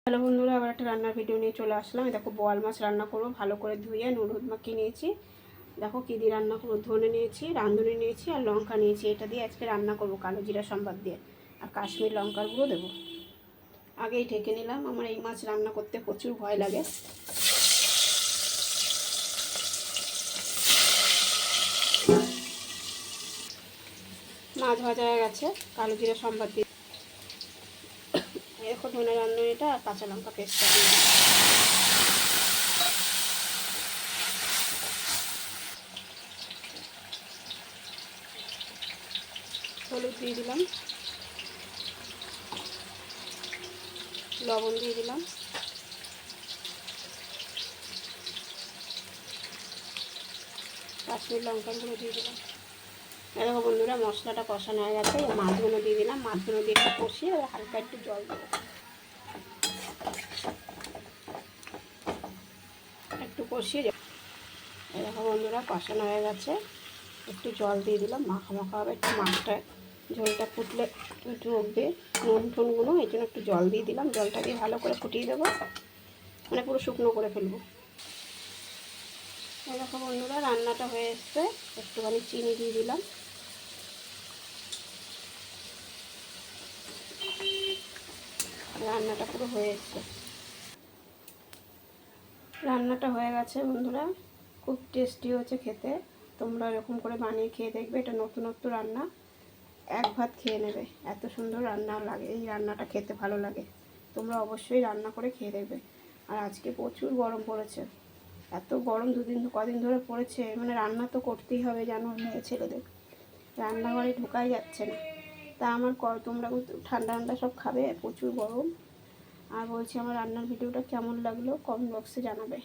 Hello বন্ধুরা, আবার একটা রান্নার ভিডিও নিয়ে চলে আসলাম। দেখো বোয়াল মাছ রান্না করবো, ভালো করে ধুয়ে নুন হলুদ মাখিয়ে নিয়েছি। দেখো কী দিয়ে রান্না করবো, ধনে নিয়েছি, রাঁধুনি নিয়েছি আর লঙ্কা নিয়েছি। এটা দিয়ে আজকে রান্না করবো কালো জিরা সম্বাদ দিয়ে, আর কাশ্মীর লঙ্কার গুঁড়ো দেবো। আগেই ঢেকে নিলাম, আমার এই মাছ রান্না করতে প্রচুর ভয় লাগে। মাছ ভাজা হয়ে গেছে, কালো জিরা সম্বাদ দিয়ে দেখো ধনে রাঁধুনিটা আর কাঁচা লঙ্কা পেস্টটা দিয়ে হলুদ দিয়ে দিলাম, লবণ দিয়ে দিলাম, কাশ্মীর লঙ্কার গুঁড়ো দিয়ে দিলাম। দেখো বন্ধুরা, মশলাটা কষানো হয়ে গেছে, মাছগুলো দিয়ে দিলাম। মাছগুলো দিয়ে একটু কষিয়ে হালকা একটু জল দেবো, একটু কষিয়ে। দেখো বন্ধুরা, কষানো হয়ে গেছে, একটু জল দিয়ে দিলাম। মাখা মাখা হবে, একটু মাছটা ঝোলটা ফুটলে একটু উঠবে নুন টুনগুলো, এই জন্য একটু জল দিয়ে দিলাম। জলটা দিয়ে ভালো করে ফুটিয়ে দেবো, মানে পুরো শুকনো করে ফেলবো। দেখো বন্ধুরা, রান্নাটা হয়ে এসছে, একটুখানি চিনি দিয়ে দিলাম। রান্নাটা পুরো হয়ে এসছে, রান্নাটা হয়ে গেছে বন্ধুরা, খুব টেস্টি হয়েছে খেতে। তোমরা এরকম করে বানিয়ে খেয়ে দেখবে, এটা নতুনত্ব রান্না, এক ভাত খেয়ে নেবে। এত সুন্দর রান্না লাগে, এই রান্নাটা খেতে ভালো লাগে। তোমরা অবশ্যই রান্না করে খেয়ে দেখবে। আর আজকে প্রচুর গরম পড়েছে, এত গরম কদিন ধরে পড়েছে, মানে রান্না তো করতেই হবে জানো, মেয়ে ছেলেদের রান্নাঘরে ঢোকাই যাচ্ছে না। তা আমার তোমরা ঠান্ডা ঠান্ডা সব খাবে, প্রচুর গরম। আর বলছি, আমার রান্নার ভিডিওটা কেমন লাগলো কমেন্ট বক্সে জানাবে।